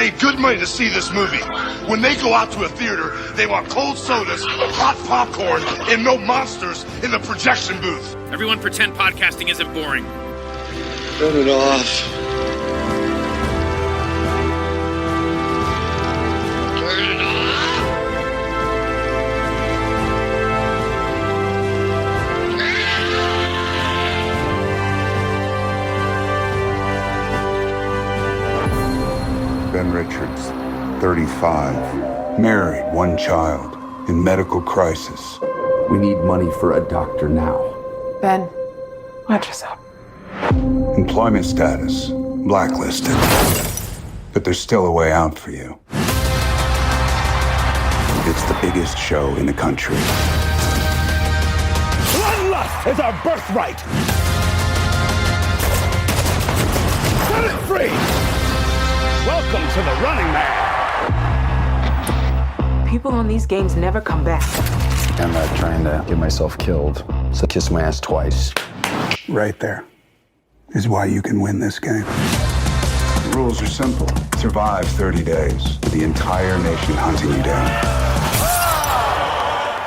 paid good money to see this movie. When they go out to a theater, they want cold sodas, hot popcorn, and no monsters in the projection booth. Everyone pretend podcasting isn't boring. Turn it off. Ben Richards, 35, married, one child, in medical crisis. We need money for a doctor now. Ben, watch us up. Employment status, blacklisted. But there's still a way out for you. It's the biggest show in the country. Bloodlust is our birthright! Set it free! Welcome to the Running Man! People on these games never come back. I'm not trying to get myself killed, so kiss my ass twice. Right there is why you can win this game. The rules are simple. Survive 30 days with the entire nation hunting you down.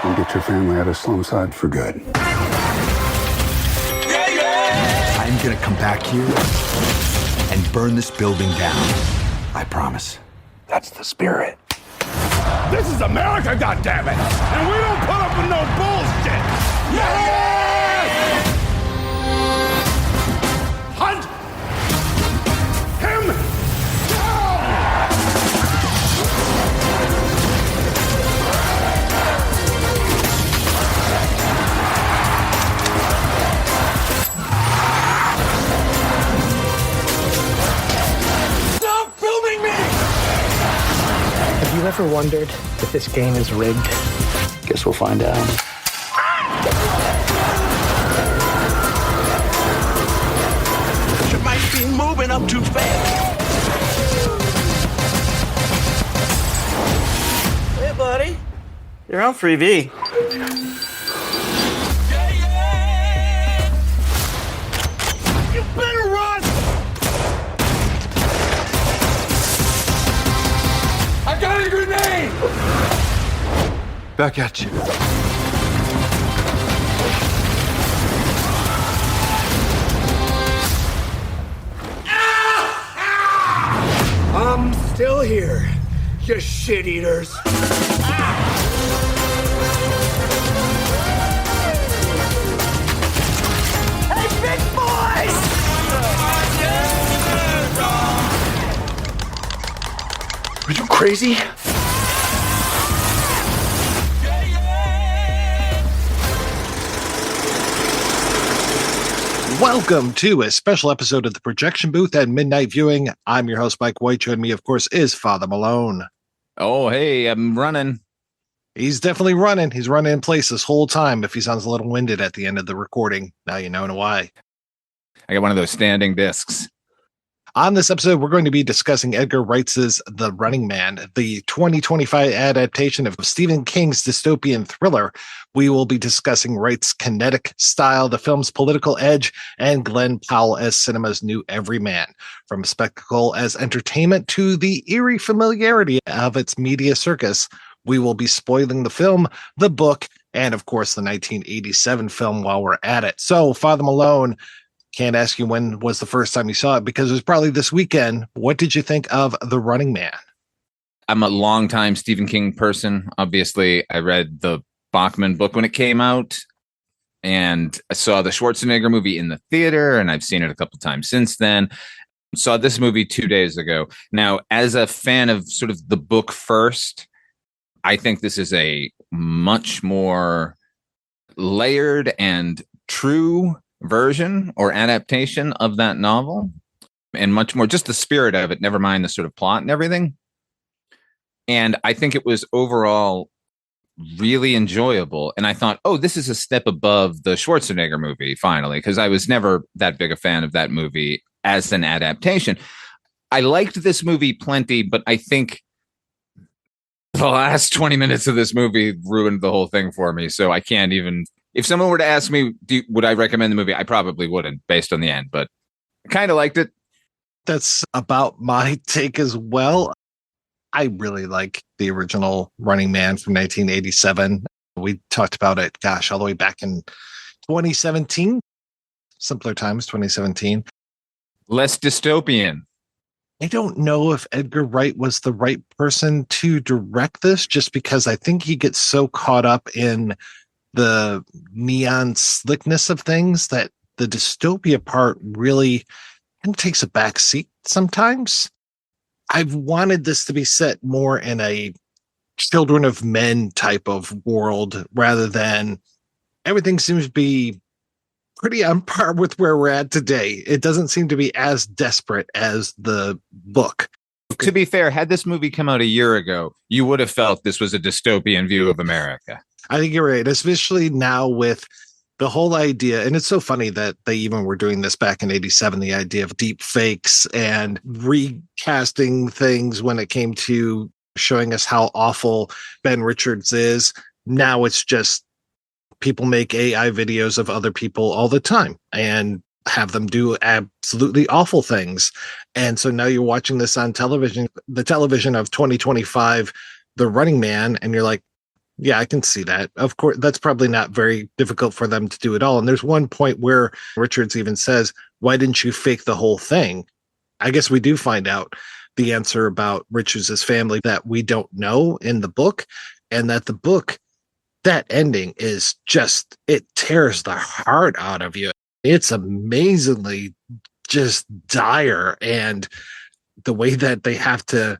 And get your family out of Slumside for good. I'm gonna come back here and burn this building down. I promise. That's the spirit. This is America, goddammit! And we don't put up with no bullshit! Yes! Hunt him down! Stop filming me! Have you ever wondered if this game is rigged? Guess we'll find out. You might be moving up too fast. Hey, buddy. You're on Freebie. You better run! I got a grenade! Back at you. I'm still here, you shit eaters. Hey, big boys! Are you crazy? Welcome to a special episode of the Projection Booth at Midnight Viewing. I'm your host, Mike White. Joining me, of course, is Father Malone. Oh, hey, I'm running. He's definitely running. He's running in place this whole time. If he sounds a little winded at the end of the recording, now you know why. I got one of those standing discs. On this episode, we're going to be discussing Edgar Wright's The Running Man, the 2025 adaptation of Stephen King's dystopian thriller. We will be discussing Wright's kinetic style, the film's political edge, and Glenn Powell as cinema's new everyman. From spectacle as entertainment to the eerie familiarity of its media circus, we will be spoiling the film, the book, and of course the 1987 film while we're at it. So, Father Malone, can't ask you when was the first time you saw it because it was probably this weekend. What did you think of The Running Man? I'm a longtime Stephen King person. Obviously, I read the Bachman book when it came out, and I saw the Schwarzenegger movie in the theater, and I've seen it a couple times since then. Saw this movie 2 days ago. Now, as a fan of sort of the book first, I think this is a much more layered and true version or adaptation of that novel, and much more just the spirit of it, never mind the sort of plot and everything. And I think it was overall really enjoyable. And I thought, oh, this is a step above the Schwarzenegger movie, finally, because I was never that big a fan of that movie as an adaptation. I liked this movie plenty, but I think the last 20 minutes of this movie ruined the whole thing for me. So I can't even... If someone were to ask me, would I recommend the movie? I probably wouldn't, based on the end, but I kind of liked it. That's about my take as well. I really like the original Running Man from 1987. We talked about it, gosh, all the way back in 2017. Simpler Times, 2017. Less dystopian. I don't know if Edgar Wright was the right person to direct this, just because I think he gets so caught up in the neon slickness of things that the dystopia part really kind of takes a back seat sometimes. I've wanted this to be set more in a children of men type of world rather than everything seems to be pretty on par with where we're at today. It doesn't seem to be as desperate as the book. To be fair, had this movie come out a year ago, you would have felt this was a dystopian view of America. I think you're right, especially now with the whole idea. And it's so funny that they even were doing this back in 87, the idea of deep fakes and recasting things when it came to showing us how awful Ben Richards is. Now it's just people make AI videos of other people all the time and have them do absolutely awful things. And so now you're watching this on television, the television of 2025, The Running Man, and you're like, yeah, I can see that. Of course, that's probably not very difficult for them to do at all. And there's one point where Richards even says, why didn't you fake the whole thing? I guess we do find out the answer about Richards' family that we don't know in the book, and that the book, that ending is just, it tears the heart out of you. It's amazingly just dire. And the way that they have to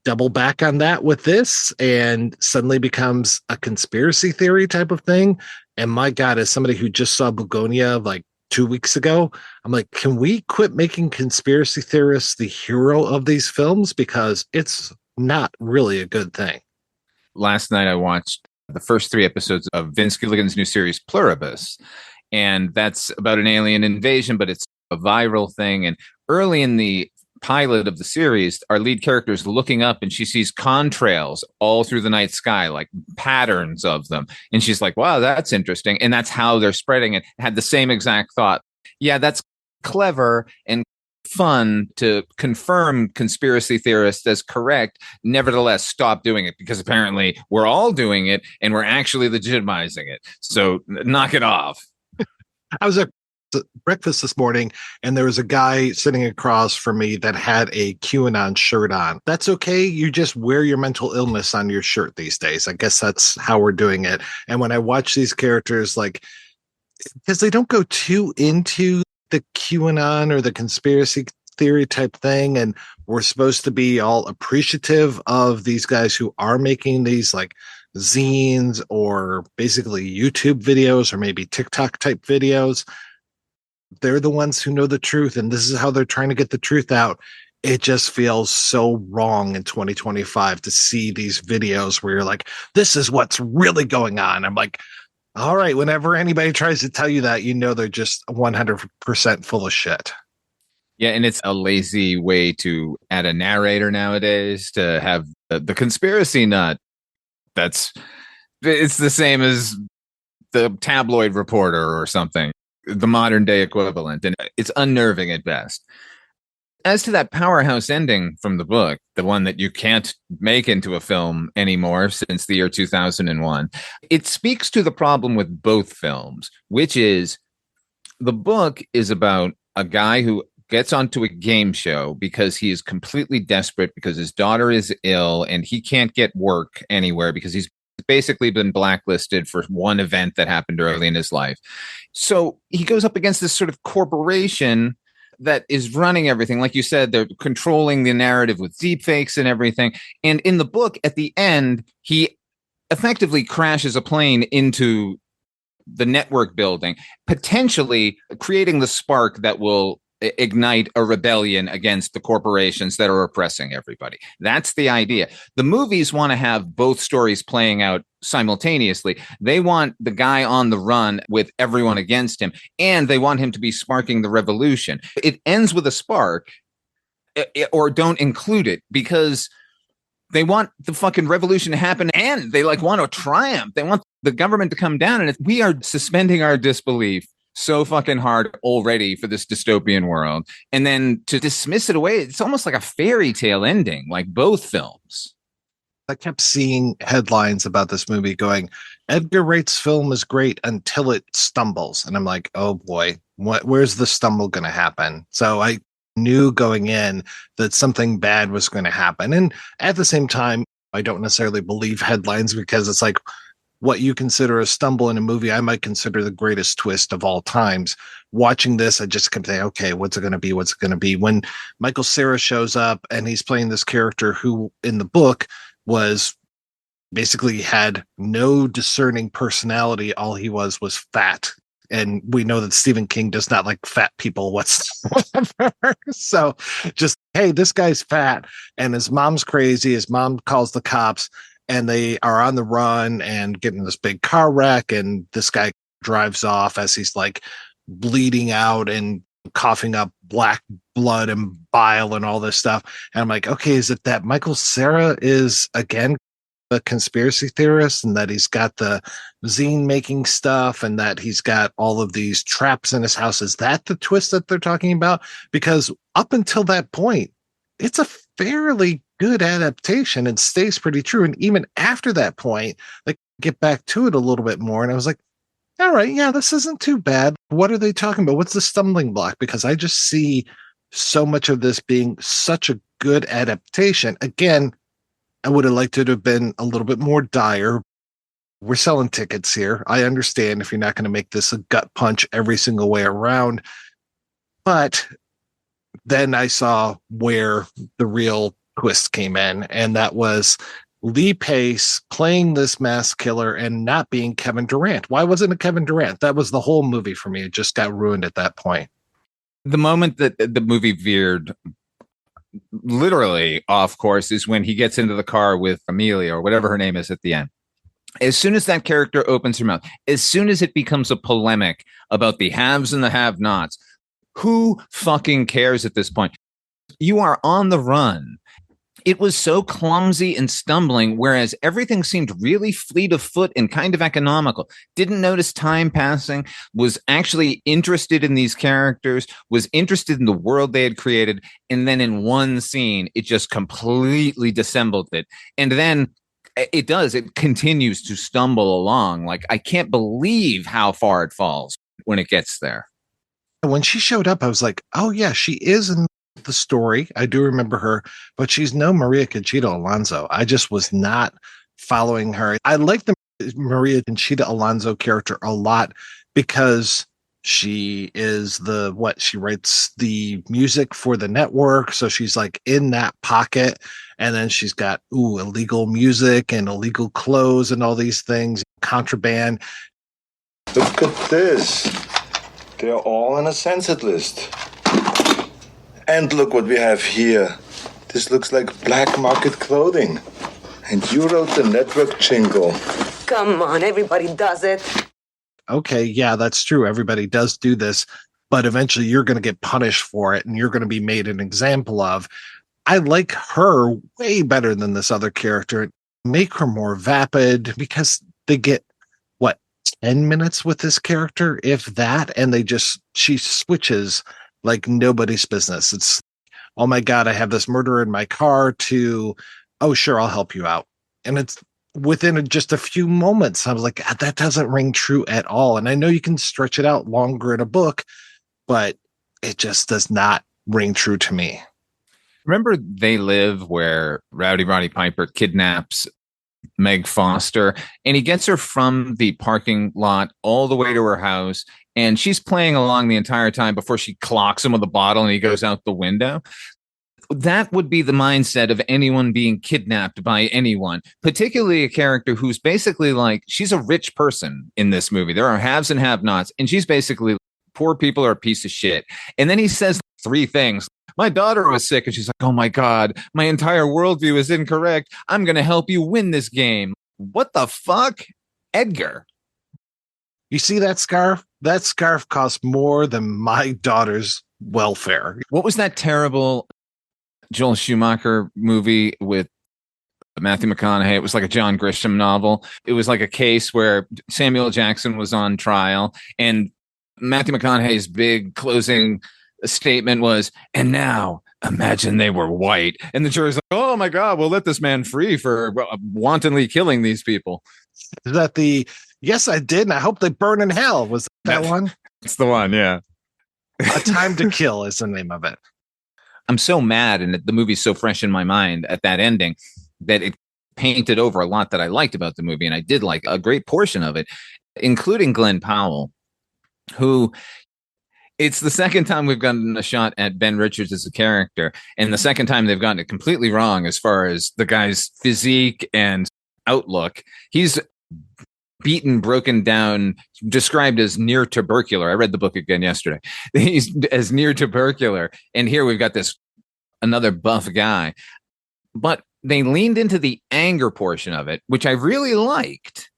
double back on that with this and suddenly becomes a conspiracy theory type of thing. And my God, as somebody who just saw Begonia like 2 weeks ago, I'm like, can we quit making conspiracy theorists the hero of these films? Because it's not really a good thing. Last night I watched the first 3 episodes of Vince Gilligan's new series Pluribus, and that's about an alien invasion, but it's a viral thing. And early in the pilot of the series, our lead character is looking up and she sees contrails all through the night sky, like patterns of them. And she's like, wow, that's interesting. And that's how they're spreading it. Had the same exact thought. Yeah, that's clever and fun to confirm conspiracy theorists as correct. Nevertheless, stop doing it, because apparently we're all doing it and we're actually legitimizing it. So knock it off. I was at breakfast this morning and there was a guy sitting across from me that had a QAnon shirt on. That's okay. You just wear your mental illness on your shirt these days. I guess that's how we're doing it. And when I watch these characters, like, because they don't go too into the QAnon or the conspiracy theory type thing, and we're supposed to be all appreciative of these guys who are making these like zines or basically YouTube videos or maybe TikTok type videos. They're the ones who know the truth, and this is how they're trying to get the truth out. It just feels so wrong in 2025 to see these videos where you're like, this is what's really going on. I'm like, all right, whenever anybody tries to tell you that, you know they're just 100% full of shit. Yeah, and it's a lazy way to add a narrator nowadays to have the conspiracy nut. It's the same as the tabloid reporter or something, the modern day equivalent, and it's unnerving at best. As to that powerhouse ending from the book, the one that you can't make into a film anymore since the year 2001, it speaks to the problem with both films, which is the book is about a guy who gets onto a game show because he is completely desperate because his daughter is ill and he can't get work anywhere because he's basically been blacklisted for one event that happened early in his life. So he goes up against this sort of corporation that is running everything. Like you said, they're controlling the narrative with deepfakes and everything. And in the book, at the end, he effectively crashes a plane into the network building, potentially creating the spark that will ignite a rebellion against the corporations that are oppressing everybody. That's the idea. The movies want to have both stories playing out simultaneously. They want the guy on the run with everyone against him, and they want him to be sparking the revolution. It ends with a spark, or don't include it, because they want the fucking revolution to happen and they like want to triumph. They want the government to come down, and we are suspending our disbelief so fucking hard already for this dystopian world. And then to dismiss it away, it's almost like a fairy tale ending, like both films. I kept seeing headlines about this movie going, Edgar Wright's film is great until it stumbles. And I'm like, oh boy, where's the stumble going to happen? So I knew going in that something bad was going to happen. And at the same time, I don't necessarily believe headlines, because it's like what you consider a stumble in a movie, I might consider the greatest twist of all times. Watching this, I just kept saying, okay, what's it going to be? What's it going to be? When Michael Cera shows up and he's playing this character who in the book was basically had no discerning personality. All he was fat. And we know that Stephen King does not like fat people whatsoever. So just, hey, this guy's fat and his mom's crazy. His mom calls the cops and they are on the run and get in this big car wreck. And this guy drives off as he's like bleeding out and coughing up black blood and bile and all this stuff. And I'm like, okay, is it that Michael Cera is again a conspiracy theorist and that he's got the zine making stuff and that he's got all of these traps in his house? Is that the twist that they're talking about? Because up until that point, it's a fairly good adaptation and stays pretty true. And even after that point, like get back to it a little bit more. And I was like, all right, yeah, this isn't too bad. What are they talking about? What's the stumbling block? Because I just see so much of this being such a good adaptation. Again, I would have liked it to have been a little bit more dire. We're selling tickets here. I understand if you're not going to make this a gut punch every single way around. But then I saw where the real twist came in, and that was Lee Pace playing this mass killer and not being Kevin Durant. Why wasn't it Kevin Durant? That was the whole movie for me. It just got ruined at that point. The moment that the movie veered literally off course is when he gets into the car with Amelia or whatever her name is at the end. As soon as that character opens her mouth, as soon as it becomes a polemic about the haves and the have-nots, who fucking cares at this point? You are on the run. It was so clumsy and stumbling, whereas everything seemed really fleet of foot and kind of economical. Didn't notice time passing, was actually interested in these characters, was interested in the world they had created. And then in one scene, it just completely dissembled it. And then it continues to stumble along. Like, I can't believe how far it falls when it gets there. When she showed up, I was like, oh yeah, she is in the story. I do remember her, but she's no Maria Conchita Alonso. I just was not following her. I like the Maria Conchita Alonso character a lot because she is she writes the music for the network. So she's like in that pocket. And then she's got, illegal music and illegal clothes and all these things, contraband. Look at this. They're all on a censored list. And look what we have here. This looks like black market clothing. And you wrote the network jingle. Come on, everybody does it. Okay, yeah, that's true. Everybody does do this, but eventually you're going to get punished for it and you're going to be made an example of. I like her way better than this other character. Make her more vapid because they get 10 minutes with this character, if that, and she switches like nobody's business. It's, oh my God, I have this murderer in my car, to, oh, sure, I'll help you out. And it's within just a few moments. I was like, that doesn't ring true at all. And I know you can stretch it out longer in a book, but it just does not ring true to me. Remember They Live, where Rowdy Roddy Piper kidnaps Meg Foster and he gets her from the parking lot all the way to her house, and she's playing along the entire time before she clocks him with a bottle and he goes out the window. That would be the mindset of anyone being kidnapped by anyone, particularly a character who's basically like, she's a rich person in this movie. There are haves and have-nots, and she's basically, poor people are a piece of shit. And then he says 3 things. My daughter was sick, and she's like, oh my God, my entire worldview is incorrect. I'm going to help you win this game. What the fuck? Edgar. You see that scarf? That scarf costs more than my daughter's welfare. What was that terrible Joel Schumacher movie with Matthew McConaughey? It was like a John Grisham novel. It was like a case where Samuel Jackson was on trial, and Matthew McConaughey's big closing statement was, and now imagine they were white. And the jury's like, oh my God, we'll let this man free for wantonly killing these people. Is that the, yes, I did, and I hope they burn in hell? Was that one? It's the one, yeah. A Time to Kill is the name of it. I'm so mad, and the movie's so fresh in my mind at that ending that it painted over a lot that I liked about the movie, and I did like a great portion of it, including Glenn Powell, who it's the second time we've gotten a shot at Ben Richards as a character, and the second time they've gotten it completely wrong as far as the guy's physique and outlook. He's beaten, broken down, described as near tubercular. I read the book again yesterday. He's as near tubercular. And here we've got this another buff guy. But they leaned into the anger portion of it, which I really liked.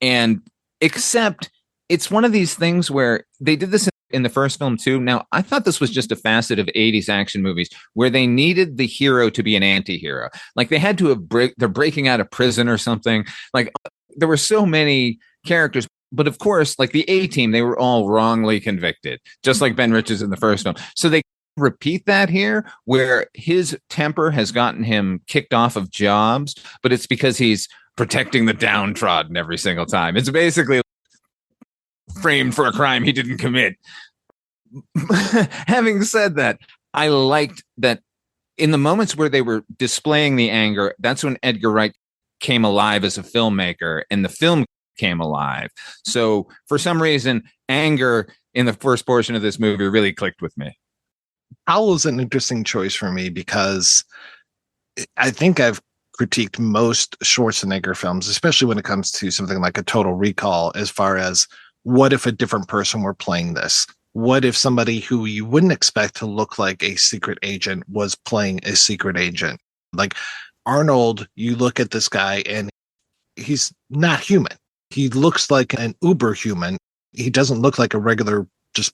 And except it's one of these things where they did this in the first film too. Now, I thought this was just a facet of 80s action movies where they needed the hero to be an anti-hero. Like they had to have they're breaking out of prison or something. Like there were so many characters, but of course, like the A-Team, they were all wrongly convicted, just like Ben Richards in the first film. So they repeat that here, where his temper has gotten him kicked off of jobs, but it's because he's protecting the downtrodden every single time. It's basically framed for a crime he didn't commit. Having said that, I liked that in the moments where they were displaying the anger, that's when Edgar Wright came alive as a filmmaker and the film came alive. So for some reason, anger in the first portion of this movie really clicked with me. Powell is an interesting choice for me because I think I've critiqued most Schwarzenegger films, especially when it comes to something like a Total Recall, as far as what if a different person were playing this? What if somebody who you wouldn't expect to look like a secret agent was playing a secret agent? Like Arnold, you look at this guy and he's not human. He looks like an uber human. He doesn't look like a regular, just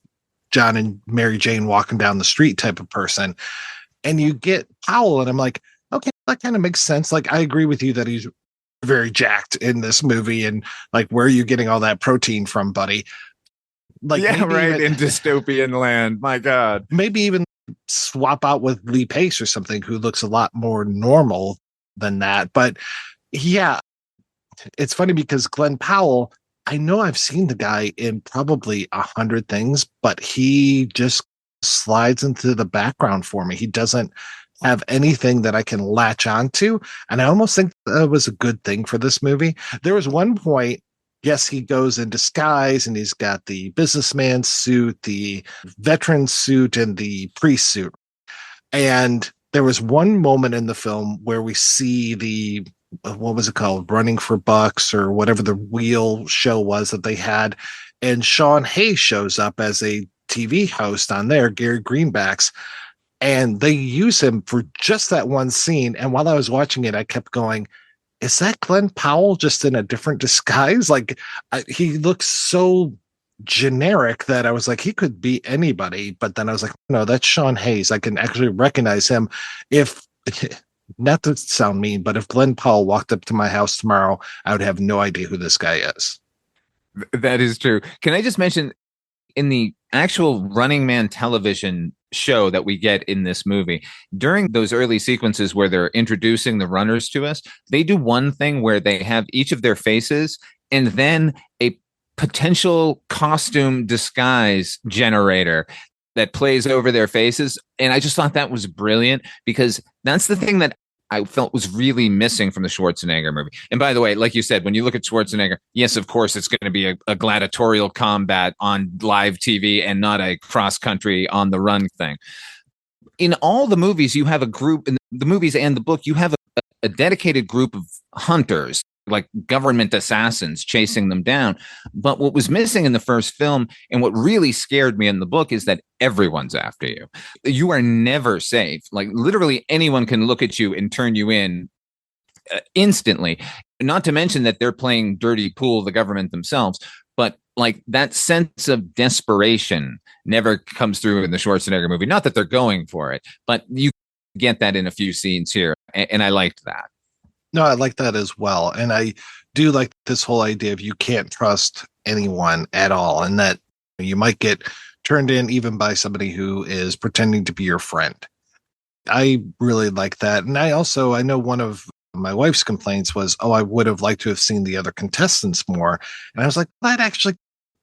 John and Mary Jane walking down the street type of person. And you get Powell, and I'm like, okay, that kind of makes sense. Like, I agree with you that he's very jacked in this movie, and like, where are you getting all that protein from, buddy? Like, yeah, right, even, in dystopian land. My God. Maybe even swap out with Lee Pace or something, who looks a lot more normal than that. But yeah, it's funny because Glenn Powell, I know I've seen the guy in probably 100 things, but he just slides into the background for me. He doesn't have anything that I can latch onto. And I almost think that was a good thing for this movie. There was one point, yes, he goes in disguise and he's got the businessman suit, the veteran suit, and the priest suit. And there was one moment in the film where we see the, what was it called? Running for Bucks, or whatever the wheel show was that they had. And Sean Hayes shows up as a TV host on there, Gary Greenbacks. And they use him for just that one scene. And while I was watching it, I kept going, is that Glenn Powell just in a different disguise? Like, he looks so generic that I was like, he could be anybody. But then I was like, no, that's Sean Hayes. I can actually recognize him. If, not to sound mean, but if Glenn Powell walked up to my house tomorrow, I would have no idea who this guy is. That is true. Can I just mention, in the actual Running Man television show that we get in this movie, during those early sequences where they're introducing the runners to us, they do one thing where they have each of their faces and then a potential costume disguise generator that plays over their faces. And I just thought that was brilliant, because that's the thing that I felt was really missing from the Schwarzenegger movie. And by the way, like you said, when you look at Schwarzenegger, yes, of course, it's going to be a gladiatorial combat on live TV and not a cross-country on the run thing. In all the movies, you have a group, in the movies and the book, you have a dedicated group of hunters, like government assassins chasing them down. But what was missing in the first film, and what really scared me in the book, is that everyone's after you. You are never safe. Like, literally anyone can look at you and turn you in instantly. Not to mention that they're playing dirty pool, the government themselves. But like, that sense of desperation never comes through in the Schwarzenegger movie. Not that they're going for it, but you get that in a few scenes here. And I liked that. No, I like that as well. And I do like this whole idea of you can't trust anyone at all. And that You might get turned in even by somebody who is pretending to be your friend. I really like that. And I know one of my wife's complaints was, I would have liked to have seen the other contestants more. And I was like, that actually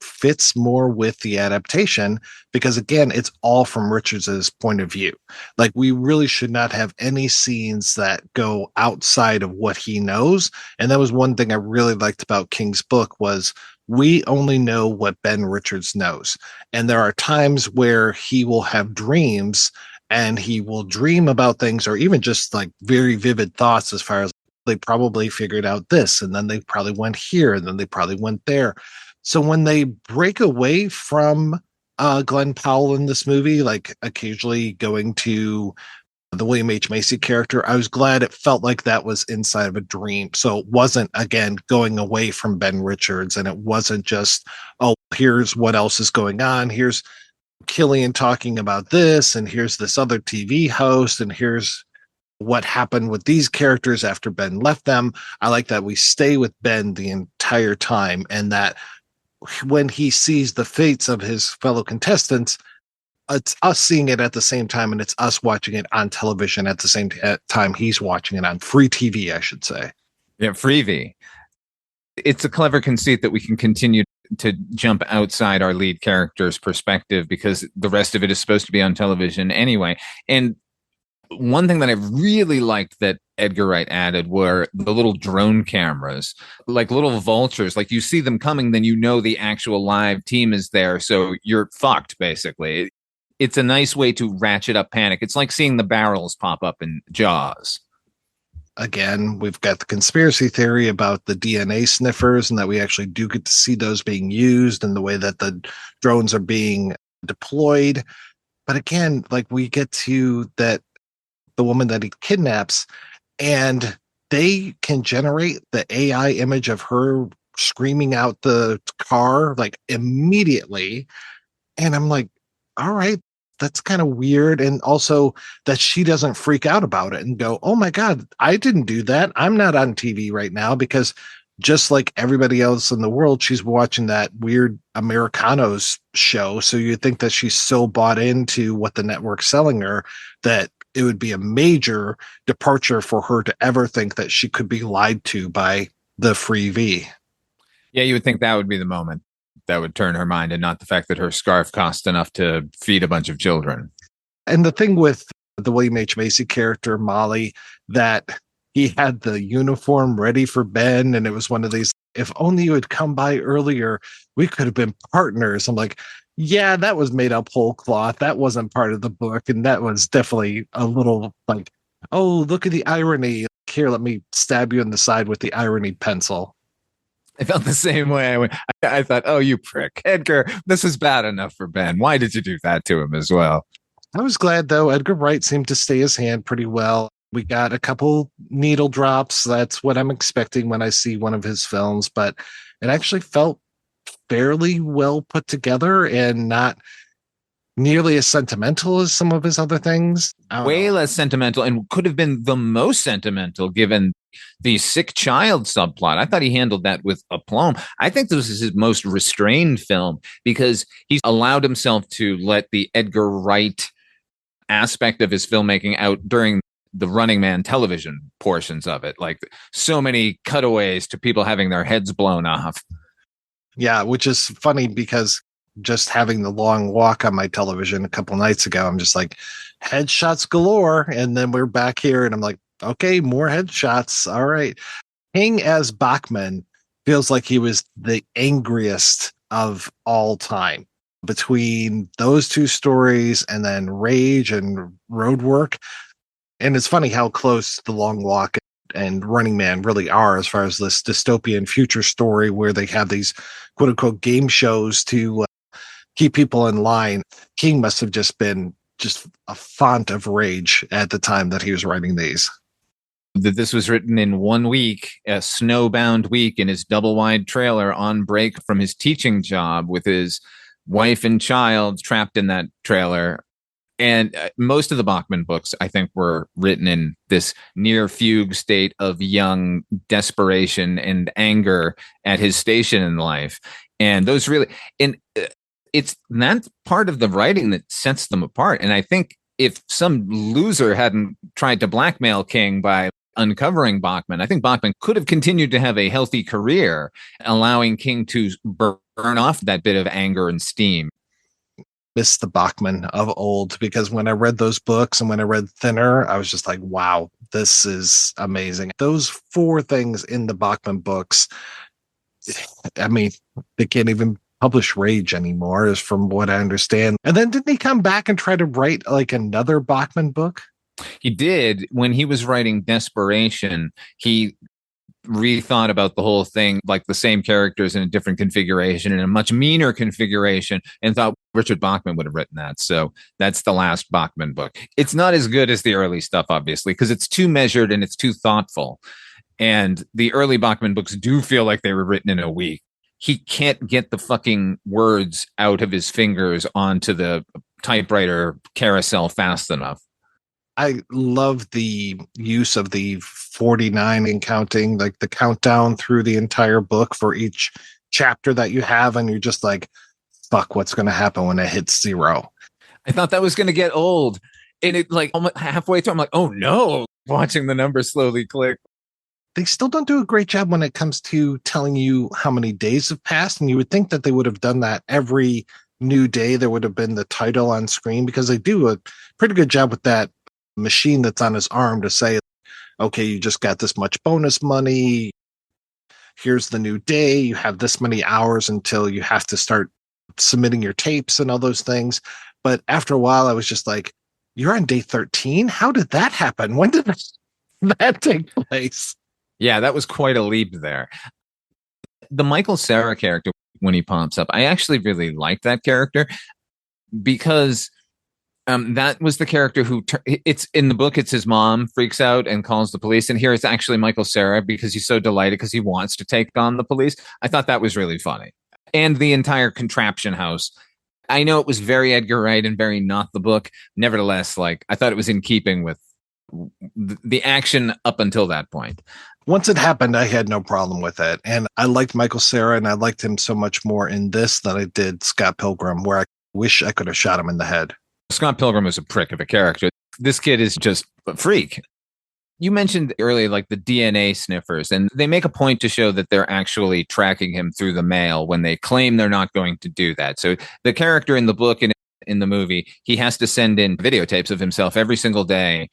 fits more with the adaptation because, again, it's all from Richards's point of view. Like, we really should not have any scenes that go outside of what he knows. And that was one thing I really liked about King's book was we only know what Ben Richards knows. And there are times where he will have dreams and he will dream about things or even just like very vivid thoughts as far as they probably figured out this and then they probably went here and then they probably went there. So when they break away from Glenn Powell in this movie, like occasionally going to the William H. Macy character, I was glad it felt like that was inside of a dream. So it wasn't, again, going away from Ben Richards, and it wasn't just, here's what else is going on. Here's Killian talking about this, and here's this other TV host, and here's what happened with these characters after Ben left them. I like that we stay with Ben the entire time, and that when he sees the fates of his fellow contestants, it's us seeing it at the same time, and it's us watching it on television at the same time he's watching it on free TV, I should say. Yeah, Freevee. It's a clever conceit that we can continue to jump outside our lead character's perspective because the rest of it is supposed to be on television anyway. And one thing that I really liked that Edgar Wright added were the little drone cameras, like little vultures. Like you see them coming, then you know the actual live team is there. So you're fucked, basically. It's a nice way to ratchet up panic. It's like seeing the barrels pop up in Jaws. Again, we've got the conspiracy theory about the DNA sniffers and that we actually do get to see those being used and the way that the drones are being deployed. But again, like we get to that the woman that he kidnaps and they can generate the AI image of her screaming out the car like immediately. And I'm like, all right, that's kind of weird. And also that she doesn't freak out about it and go, oh my God, I didn't do that. I'm not on TV right now, because just like everybody else in the world, she's watching that weird Americanos show. So you think that she's so bought into what the network's selling her that it would be a major departure for her to ever think that she could be lied to by the Freevee. Yeah, you would think that would be the moment that would turn her mind, and not the fact that her scarf cost enough to feed a bunch of children. And the thing with the William H. Macy character, Molly, that he had the uniform ready for Ben, and it was one of these, if only you had come by earlier, we could have been partners. I'm like, yeah, that was made up whole cloth. That wasn't part of the book. And that was definitely a little like, oh, look at the irony. Here, let me stab you in the side with the irony pencil. I felt the same way. I thought, oh, you prick. Edgar, this is bad enough for Ben. Why did you do that to him as well? I was glad, though. Edgar Wright seemed to stay his hand pretty well. We got a couple needle drops. That's what I'm expecting when I see one of his films. But it actually felt fairly well put together and not nearly as sentimental as some of his other things. Way less sentimental, and could have been the most sentimental given the sick child subplot. I thought he handled that with aplomb. I think this is his most restrained film because he's allowed himself to let the Edgar Wright aspect of his filmmaking out during the Running Man television portions of it. Like so many cutaways to people having their heads blown off. Yeah, which is funny because just having the long walk on my television a couple nights ago, I'm just like, headshots galore. And then we're back here and I'm like, okay, more headshots. All right. King as Bachman feels like he was the angriest of all time between those two stories and then Rage and Roadwork. And it's funny how close The Long Walk and Running Man really are as far as this dystopian future story where they have these quote unquote game shows to keep people in line. King must have just been just a font of rage at the time that he was writing these. This was written in 1 week, a snowbound week in his double wide trailer on break from his teaching job with his wife and child trapped in that trailer. And most of the Bachman books, I think, were written in this near fugue state of young desperation and anger at his station in life. And those really, and it's that part of the writing that sets them apart. And I think if some loser hadn't tried to blackmail King by uncovering Bachman, I think Bachman could have continued to have a healthy career, allowing King to burn off that bit of anger and steam. Miss the Bachman of old, because when I read those books and when I read Thinner, I was just like, wow, this is amazing. Those 4 things in the Bachman books, I mean, they can't even publish Rage anymore, is from what I understand. And then didn't he come back and try to write like another Bachman book? He did. When he was writing Desperation, he rethought about the whole thing, like the same characters in a different configuration, in a much meaner configuration, and thought Richard Bachman would have written that. So that's the last Bachman book. It's not as good as the early stuff, obviously, because it's too measured and it's too thoughtful. And the early Bachman books do feel like they were written in a week. He can't get the fucking words out of his fingers onto the typewriter carousel fast enough. I love the use of the 49 and counting, like the countdown through the entire book for each chapter that you have. And you're just like, fuck, what's going to happen when it hits 0? I thought that was going to get old. And it like almost halfway through, I'm like, oh no, watching the numbers slowly click. They still don't do a great job when it comes to telling you how many days have passed. And you would think that they would have done that every new day. There would have been the title on screen, because they do a pretty good job with that machine that's on his arm to say, okay, you just got this much bonus money. Here's the new day. You have this many hours until you have to start submitting your tapes and all those things. But after a while, I was just like, you're on day 13? How did that happen? When did that take place? Yeah, that was quite a leap there. The Michael Cera character, when he pops up, I actually really like that character, because that was the character who it's in the book. It's his mom freaks out and calls the police. And here it's actually Michael Cera, because he's so delighted because he wants to take on the police. I thought that was really funny. And the entire contraption house. I know it was very Edgar Wright and very not the book. Nevertheless, like, I thought it was in keeping with the action up until that point. Once it happened, I had no problem with it. And I liked Michael Cera, and I liked him so much more in this than I did Scott Pilgrim, where I wish I could have shot him in the head. Scott Pilgrim is a prick of a character. This kid is just a freak. You mentioned earlier, like, the DNA sniffers, and they make a point to show that they're actually tracking him through the mail when they claim they're not going to do that. So the character in the book and in the movie, he has to send in videotapes of himself every single day.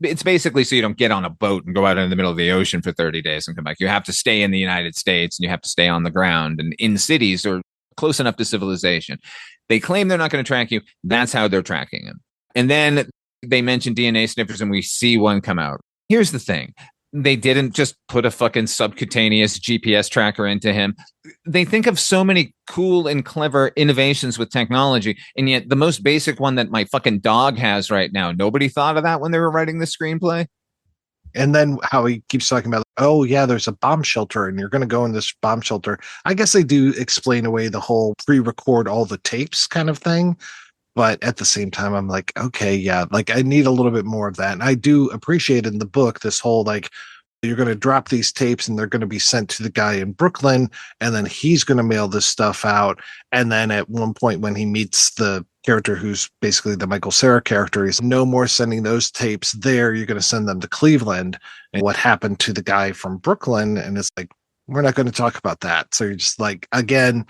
It's basically so you don't get on a boat and go out in the middle of the ocean for 30 days and come back. You have to stay in the United States, and you have to stay on the ground and in cities or close enough to civilization. They claim they're not going to track you. That's how they're tracking him. And then they mention DNA sniffers, and we see one come out. Here's the thing. They didn't just put a fucking subcutaneous GPS tracker into him. They think of so many cool and clever innovations with technology, and yet the most basic one that my fucking dog has right now, nobody thought of that when they were writing the screenplay. And then how he keeps talking about, oh, yeah, there's a bomb shelter, and you're going to go in this bomb shelter. I guess they do explain away the whole pre-record all the tapes kind of thing. But at the same time, I'm like, okay, yeah, like, I need a little bit more of that. And I do appreciate in the book this whole, like, you're going to drop these tapes and they're going to be sent to the guy in Brooklyn, and then he's going to mail this stuff out. And then at one point when he meets the character who's basically the Michael Cera character, he's no more sending those tapes there. You're going to send them to Cleveland. And what happened to the guy from Brooklyn? And it's like, we're not going to talk about that. So you're just like, again,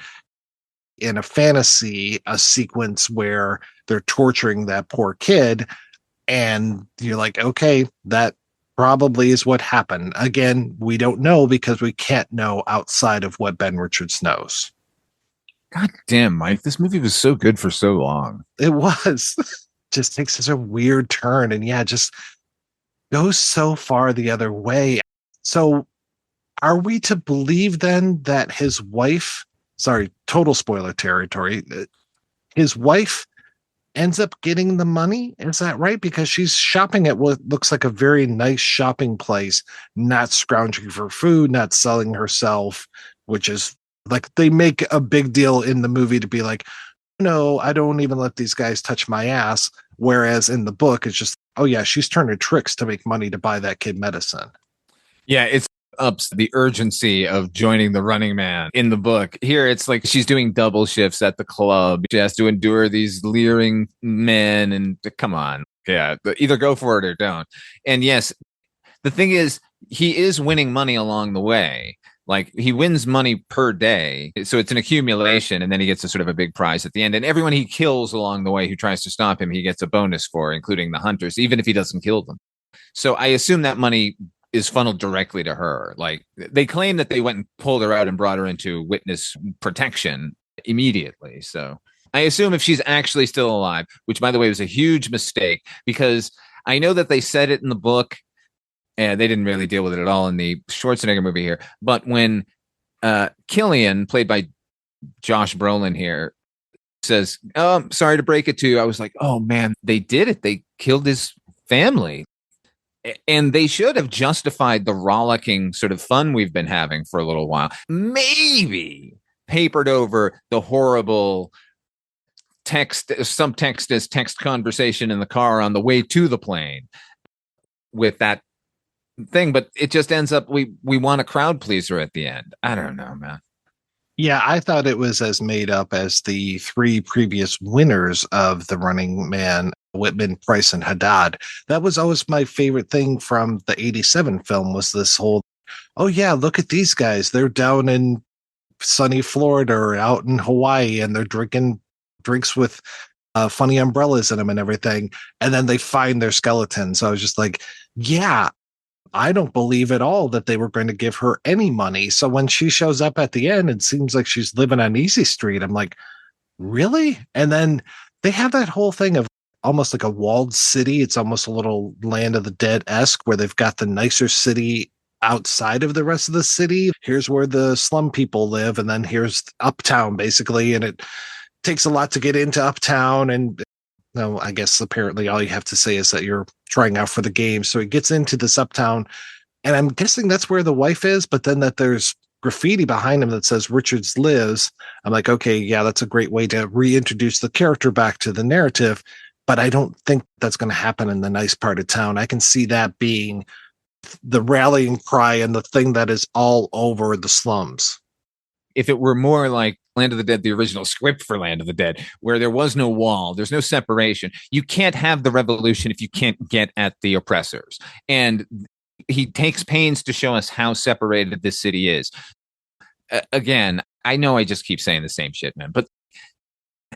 in a fantasy, a sequence where they're torturing that poor kid, and you're like, okay, that probably is what happened. Again, we don't know, because we can't know outside of what Ben Richards knows. God damn, Mike, this movie was so good for so long. It was. Just takes such a weird turn, and yeah, just goes so far the other way. So are we to believe then that his wife, sorry, total spoiler territory, his wife ends up getting the money? Is that right? Because she's shopping at what looks like a very nice shopping place, not scrounging for food, not selling herself, which is like, they make a big deal in the movie to be like, no, I don't even let these guys touch my ass. Whereas in the book, it's just, oh yeah, she's turning tricks to make money to buy that kid medicine. Yeah, it's ups the urgency of joining the Running Man in the book. Here, it's like she's doing double shifts at the club. She has to endure these leering men, and come on. Yeah, either go for it or don't. And yes, the thing is, he is winning money along the way. Like, he wins money per day. So it's an accumulation, and then he gets a sort of a big prize at the end. And everyone he kills along the way who tries to stop him, he gets a bonus for, including the hunters, even if he doesn't kill them. So I assume that money is funneled directly to her. Like, they claim that they went and pulled her out and brought her into witness protection immediately. So I assume if she's actually still alive, which, by the way, was a huge mistake, because I know that they said it in the book and they didn't really deal with it at all in the Schwarzenegger movie here. But when Killian, played by Josh Brolin here, says, "Oh, I'm sorry to break it to you," I was like, oh man, they did it. They killed his family. And they should have justified the rollicking sort of fun we've been having for a little while. Maybe papered over the horrible text conversation in the car on the way to the plane with that thing. But it just ends up, we want a crowd pleaser at the end. I don't know, man. Yeah, I thought it was as made up as the three previous winners of the Running Man, Whitman, Price, and Haddad. That was always my favorite thing from the 87 film, was this whole, oh yeah, look at these guys. They're down in sunny Florida or out in Hawaii, and they're drinking drinks with funny umbrellas in them and everything. And then they find their skeletons. So I was just like, yeah, I don't believe at all that they were going to give her any money. So when she shows up at the end, it seems like she's living on Easy Street. I'm like, really? And then they have that whole thing of almost like a walled city. It's almost a little Land of the Dead-esque, where they've got the nicer city outside of the rest of the city. Here's where the slum people live, and then here's Uptown, basically. And it takes a lot to get into Uptown. And no, I guess apparently all you have to say is that you're trying out for the game. So he gets into this Uptown, and I'm guessing that's where the wife is, but then that there's graffiti behind him that says Richards lives. I'm like, okay, yeah, that's a great way to reintroduce the character back to the narrative, but I don't think that's going to happen in the nice part of town. I can see that being the rallying cry and the thing that is all over the slums. If it were more like Land of the Dead, the original script for Land of the Dead, where there was no wall, there's no separation. You can't have the revolution if you can't get at the oppressors. And he takes pains to show us how separated this city is. Again, I know I just keep saying the same shit, man, but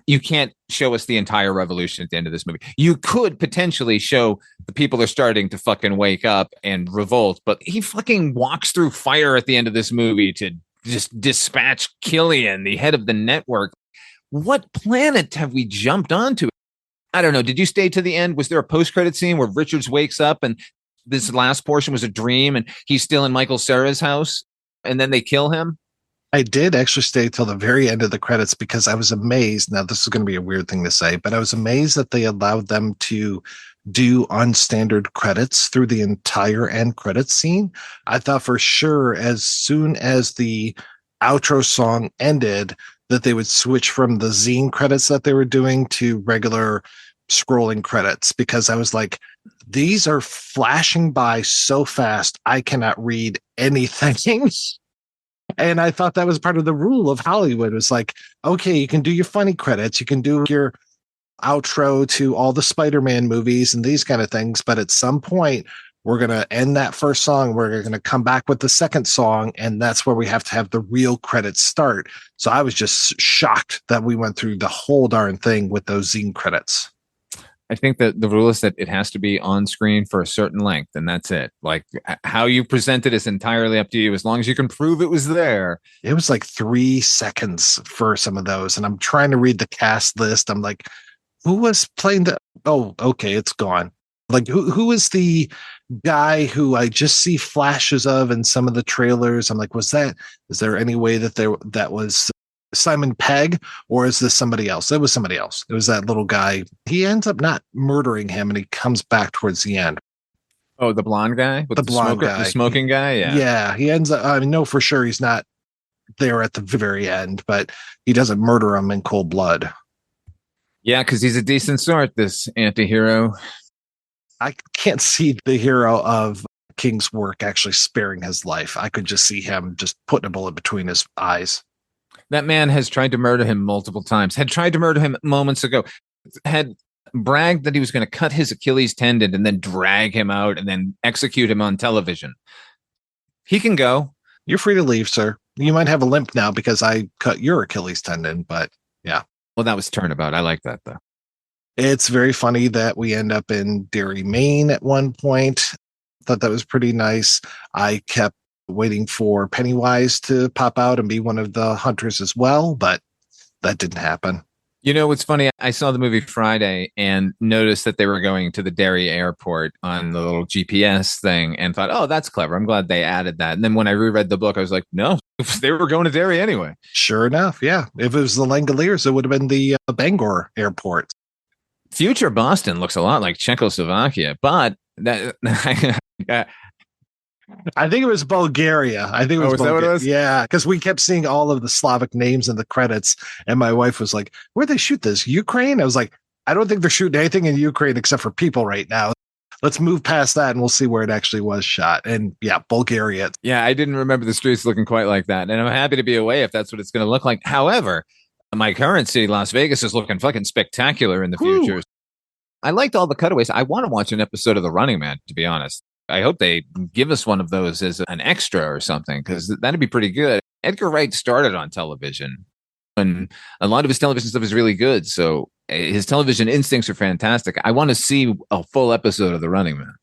you can't show us the entire revolution at the end of this movie. You could potentially show the people are starting to fucking wake up and revolt, but he fucking walks through fire at the end of this movie to just dispatch Killian, the head of the network. What planet have we jumped onto? I don't know. Did you stay to the end? Was there a post-credit scene where Richards wakes up and this last portion was a dream and he's still in Michael Cera's house and then they kill him? I did actually stay till the very end of the credits because I was amazed. Now, this is going to be a weird thing to say, but I was amazed that they allowed them to do unstandard credits through the entire end credits scene. I thought for sure as soon as the outro song ended that they would switch from the zine credits that they were doing to regular scrolling credits, because I was like, these are flashing by so fast, I cannot read anything. And I thought that was part of the rule of Hollywood. It was like, okay, you can do your funny credits, you can do your outro to all the Spider-Man movies and these kind of things, but at some point we're going to end that first song, we're going to come back with the second song, and that's where we have to have the real credits start. So I was just shocked that we went through the whole darn thing with those zine credits. I think that the rule is that it has to be on screen for a certain length, and that's it. Like, how you present it is entirely up to you, as long as you can prove it was there. It was like 3 seconds for some of those, and I'm trying to read the cast list. I'm like, who was playing the? Oh, okay, it's gone. Like, who is the guy who I just see flashes of in some of the trailers? I'm like, is there any way that that was Simon Pegg, or is this somebody else? It was somebody else. It was that little guy. He ends up not murdering him, and he comes back towards the end. Oh, the blonde guy? With the blonde guy. The smoking guy? Yeah. Yeah, he ends up, I know for sure he's not there at the very end, but he doesn't murder him in cold blood. Yeah, because he's a decent sort, this anti-hero. I can't see the hero of King's work actually sparing his life. I could just see him just putting a bullet between his eyes. That man has tried to murder him multiple times, had tried to murder him moments ago, had bragged that he was going to cut his Achilles tendon and then drag him out and then execute him on television. He can go. You're free to leave, sir. You might have a limp now because I cut your Achilles tendon, but yeah. Well, that was turnabout. I like that, though. It's very funny that we end up in Derry, Maine at one point. Thought that was pretty nice. I kept waiting for Pennywise to pop out and be one of the hunters as well, but that didn't happen. You know what's funny? I saw the movie Friday and noticed that they were going to the Derry airport on the little GPS thing and thought, oh, that's clever. I'm glad they added that. And then when I reread the book, I was like, no, they were going to Derry anyway. Sure enough. Yeah. If it was the Langoliers, it would have been the Bangor airport. Future Boston looks a lot like Czechoslovakia, but that I think it was Bulgaria. I think it was that what it was? Yeah, because we kept seeing all of the Slavic names in the credits, and my wife was like, "Where'd they shoot this? Ukraine?" I was like, "I don't think they're shooting anything in Ukraine except for people right now. Let's move past that, and we'll see where it actually was shot." And yeah, Bulgaria. Yeah, I didn't remember the streets looking quite like that, and I'm happy to be away if that's what it's going to look like. However, my current city, Las Vegas, is looking fucking spectacular in the future. I liked all the cutaways. I want to watch an episode of The Running Man, to be honest. I hope they give us one of those as an extra or something, because that'd be pretty good. Edgar Wright started on television, and a lot of his television stuff is really good. So his television instincts are fantastic. I want to see a full episode of The Running Man.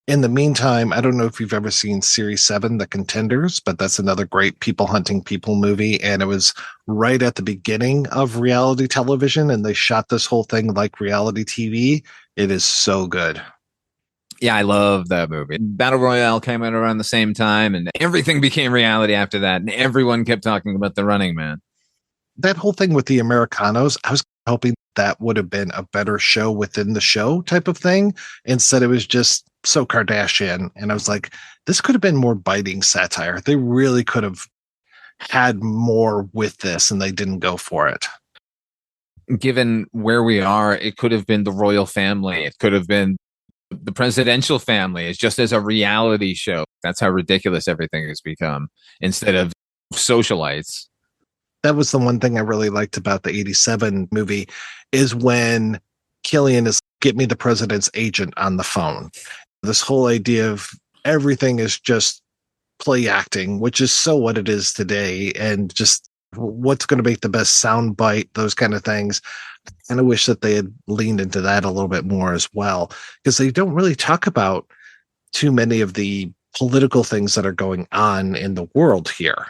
In the meantime, I don't know if you've ever seen Series 7, The Contenders, but that's another great people hunting people movie. And it was right at the beginning of reality television, and they shot this whole thing like reality TV. It is so good. Yeah, I love that movie. Battle Royale came out around the same time, and everything became reality after that. And everyone kept talking about The Running Man. That whole thing with the Americanos, I was hoping that would have been a better show within the show type of thing. Instead, it was just so Kardashian. And I was like, this could have been more biting satire. They really could have had more with this, and they didn't go for it. Given where we are, it could have been the royal family. It could have been the presidential family. It's just as a reality show. That's how ridiculous everything has become, instead of socialites. That was the one thing I really liked about the 87 movie, is when Killian is, get me the president's agent on the phone. This whole idea of everything is just play acting, which is so what it is today, and just what's going to make the best sound bite, those kind of things. And I wish that they had leaned into that a little bit more as well, because they don't really talk about too many of the political things that are going on in the world here.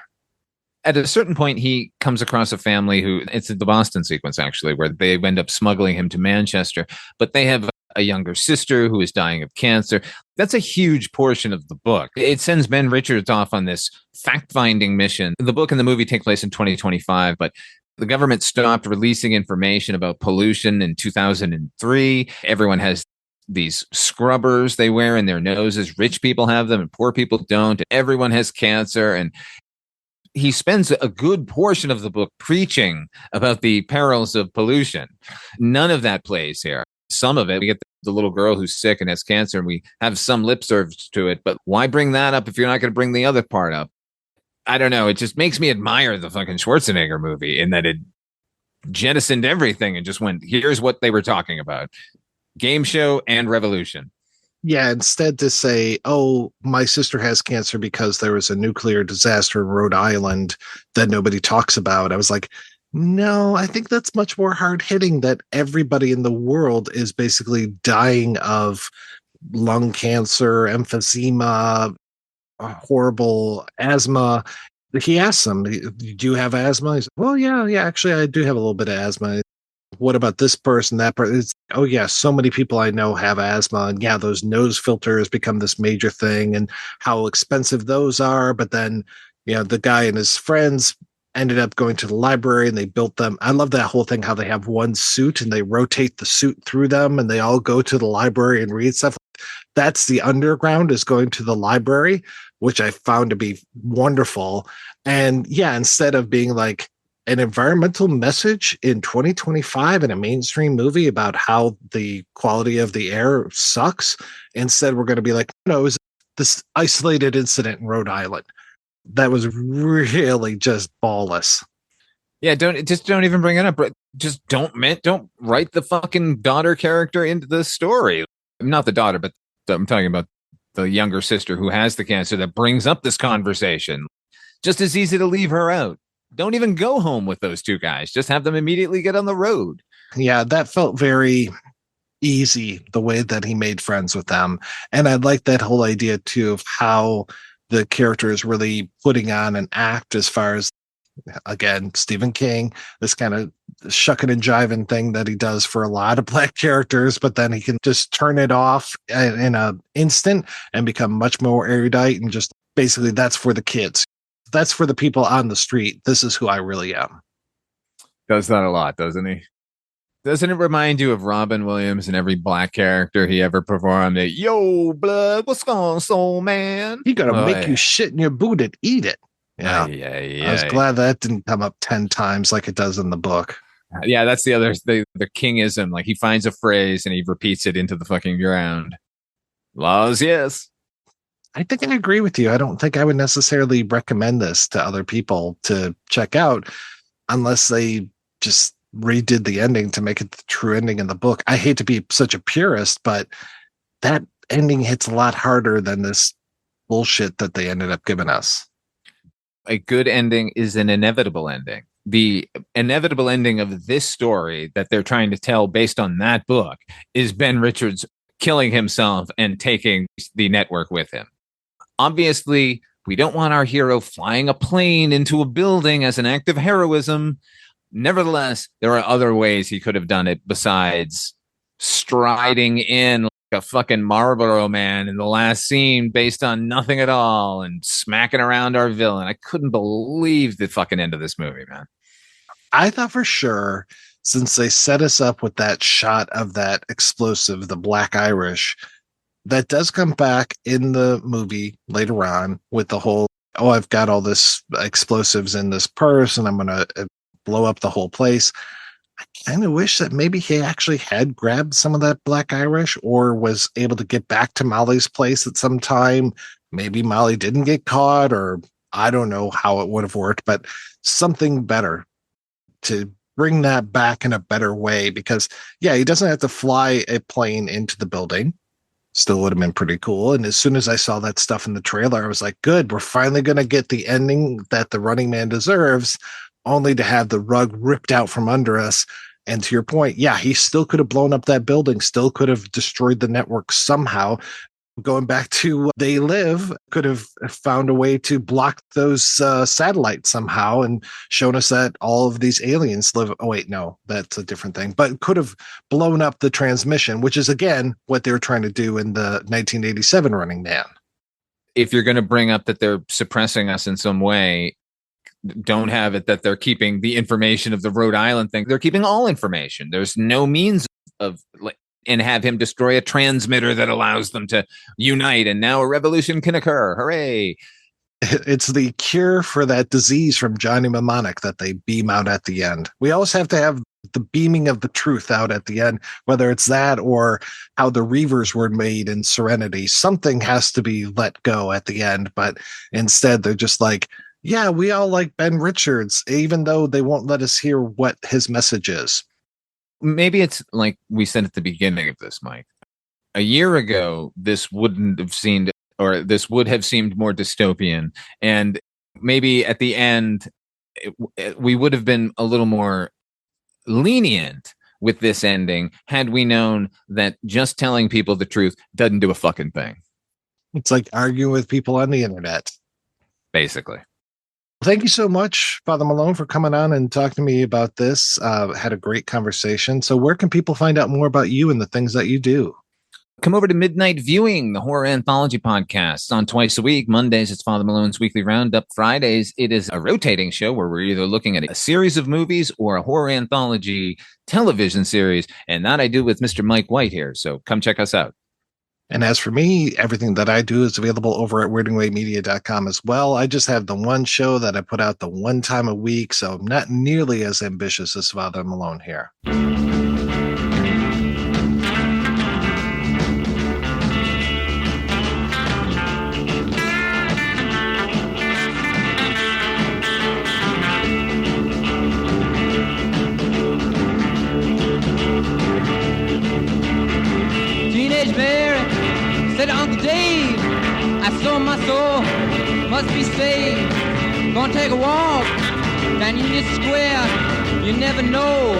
At a certain point, he comes across a family who, it's the Boston sequence, actually, where they end up smuggling him to Manchester, but they have a younger sister who is dying of cancer. That's a huge portion of the book. It sends Ben Richards off on this fact-finding mission. The book and the movie take place in 2025, but the government stopped releasing information about pollution in 2003. Everyone has these scrubbers they wear in their noses. Rich people have them and poor people don't. Everyone has cancer. And he spends a good portion of the book preaching about the perils of pollution. None of that plays here. Some of it, we get the little girl who's sick and has cancer, and we have some lip service to it. But why bring that up if you're not going to bring the other part up? I don't know. It just makes me admire the fucking Schwarzenegger movie in that it jettisoned everything and just went, here's what they were talking about. Game show and revolution. Yeah, instead to say, oh, my sister has cancer because there was a nuclear disaster in Rhode Island that nobody talks about. I was like, no, I think that's much more hard hitting, that everybody in the world is basically dying of lung cancer, emphysema, horrible asthma. He asks them, do you have asthma? He's, well, yeah, actually, I do have a little bit of asthma. What about this person, that person? It's, oh, yeah, so many people I know have asthma. And yeah, those nose filters become this major thing, and how expensive those are. But then, you know, the guy and his friends ended up going to the library and they built them. I love that whole thing, how they have one suit and they rotate the suit through them and they all go to the library and read stuff. That's the underground, is going to the library, which I found to be wonderful. And yeah, instead of being like an environmental message in 2025 in a mainstream movie about how the quality of the air sucks, instead we're going to be like, no, this isolated incident in Rhode Island that was really just ballless. Yeah, don't even bring it up. Just don't write the fucking daughter character into the story. Not the daughter, but I'm talking about the younger sister who has the cancer that brings up this conversation. Just as easy to leave her out. Don't even go home with those two guys. Just have them immediately get on the road. Yeah, that felt very easy, the way that he made friends with them. And I like that whole idea, too, of how the character is really putting on an act as far as, again, Stephen King, this kind of shucking and jiving thing that he does for a lot of Black characters, but then he can just turn it off in an instant and become much more erudite and just basically that's for the kids. That's for the people on the street. This is who I really am. Does that a lot, doesn't he? Doesn't it remind you of Robin Williams and every Black character he ever performed? Yo, blood, what's going on, soul man? He gonna make you shit in your boot and eat it. Yeah. I was glad that didn't come up 10 times like it does in the book. Yeah, that's the other, the Kingism. Like he finds a phrase and he repeats it into the fucking ground. Laws, yes. I think I agree with you. I don't think I would necessarily recommend this to other people to check out unless they just redid the ending to make it the true ending in the book. I hate to be such a purist, but that ending hits a lot harder than this bullshit that they ended up giving us. A good ending is an inevitable ending. The inevitable ending of this story that they're trying to tell based on that book is Ben Richards killing himself and taking the network with him. Obviously, we don't want our hero flying a plane into a building as an act of heroism. Nevertheless, there are other ways he could have done it besides striding in like a fucking Marlboro Man in the last scene based on nothing at all and smacking around our villain. I couldn't believe the fucking end of this movie, man. I thought for sure, since they set us up with that shot of that explosive, the Black Irish, that does come back in the movie later on with the whole, oh, I've got all this explosives in this purse and I'm going to blow up the whole place. I kind of wish that maybe he actually had grabbed some of that Black Irish or was able to get back to Molly's place at some time. Maybe Molly didn't get caught, or I don't know how it would have worked, but something better to bring that back in a better way, because yeah, he doesn't have to fly a plane into the building. Still would have been pretty cool. And as soon as I saw that stuff in the trailer, I was like, good, we're finally going to get the ending that the Running Man deserves, only to have the rug ripped out from under us. And to your point, yeah, he still could have blown up that building, still could have destroyed the network somehow. Going back to They Live, could have found a way to block those satellites somehow and shown us that all of these aliens live. Oh, wait, no, that's a different thing. But could have blown up the transmission, which is, again, what they were trying to do in the 1987 Running Man. If you're going to bring up that they're suppressing us in some way, don't have it that they're keeping the information of the Rhode Island thing. They're keeping all information. There's no means of... and have him destroy a transmitter that allows them to unite, and now a revolution can occur. Hooray. It's the cure for that disease from Johnny Mnemonic that they beam out at the end. We always have to have the beaming of the truth out at the end, whether it's that or how the Reavers were made in Serenity. Something has to be let go at the end, but instead they're just like, yeah, we all like Ben Richards, even though they won't let us hear what his message is. Maybe it's like we said at the beginning of this, Mike. A year ago, this wouldn't have seemed, or this would have seemed more dystopian. And maybe at the end, we would have been a little more lenient with this ending had we known that just telling people the truth doesn't do a fucking thing. It's like arguing with people on the internet. Basically. Thank you so much, Father Malone, for coming on and talking to me about this. Had a great conversation. So where can people find out more about you and the things that you do? Come over to Midnight Viewing, the horror anthology podcast. It's on twice a week. Mondays, it's Father Malone's Weekly Roundup. Fridays, it is a rotating show where we're either looking at a series of movies or a horror anthology television series. And that I do with Mr. Mike White here. So come check us out. And as for me, everything that I do is available over at weirdandwaymedia.com as well. I just have the one show that I put out the one time a week, so I'm not nearly as ambitious as Father Malone here. Said to Uncle Dave, I sold my soul, must be saved. Gonna take a walk down Union Square. You never know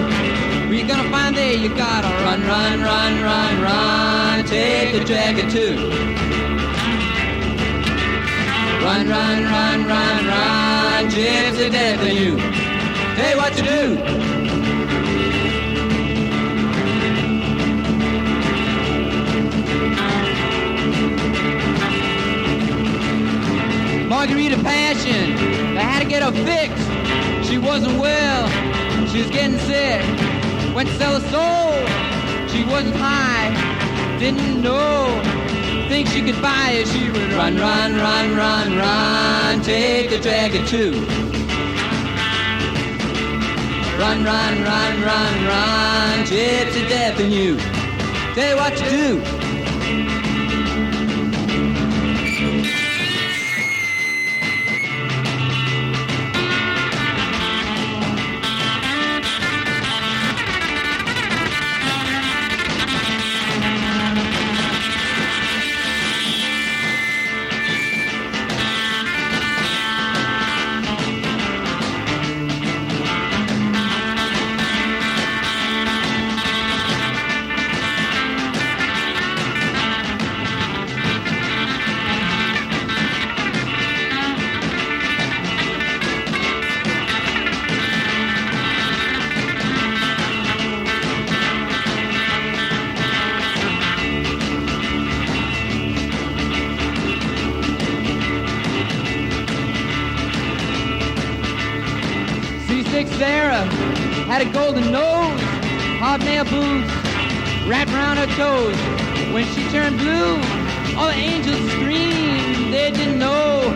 where you're gonna find there. You gotta run, run, run, run, run. Take a dragon too. Run, run, run, run, run. Gypsy death in you. Tell you what to do. Margarita Passion, they had to get her fixed. She wasn't well, she was getting sick. Went to sell her soul, she wasn't high, didn't know. Think she could buy it, she would run, run, run, run, run. Take a dragon too. Run, run, run, run, run. Gypsy death in you. Tell you what to do. Sarah had a golden nose, hobnail boots wrapped around her toes. When she turned blue, all the angels screamed. They didn't know,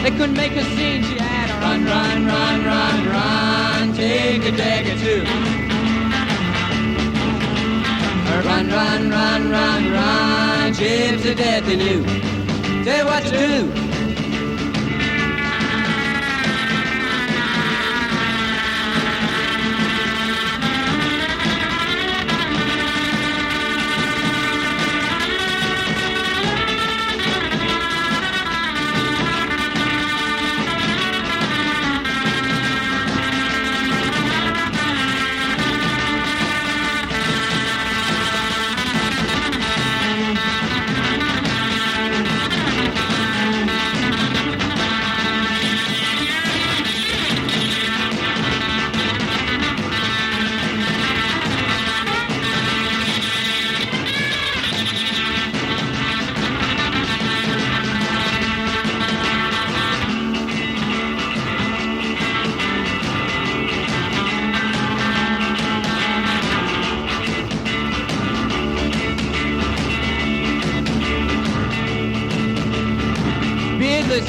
they couldn't make her sing. She had a run, run, run, run, run. Take a dagger too. Run, run, run, run, run. Gypsy death in you. Tell you what to do.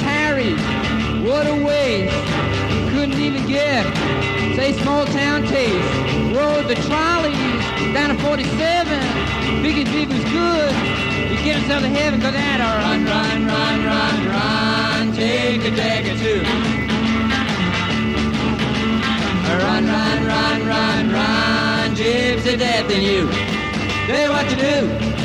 Harry, what a waste. Couldn't even get, say, small town taste. Rode the trolleys down to 47. Figured if he was good, he'd get himself to heaven. Cause that run, run, run, run, run. Take a dagger too. Run, run, run, run, run. Gypsy death in you. Tell you what to do.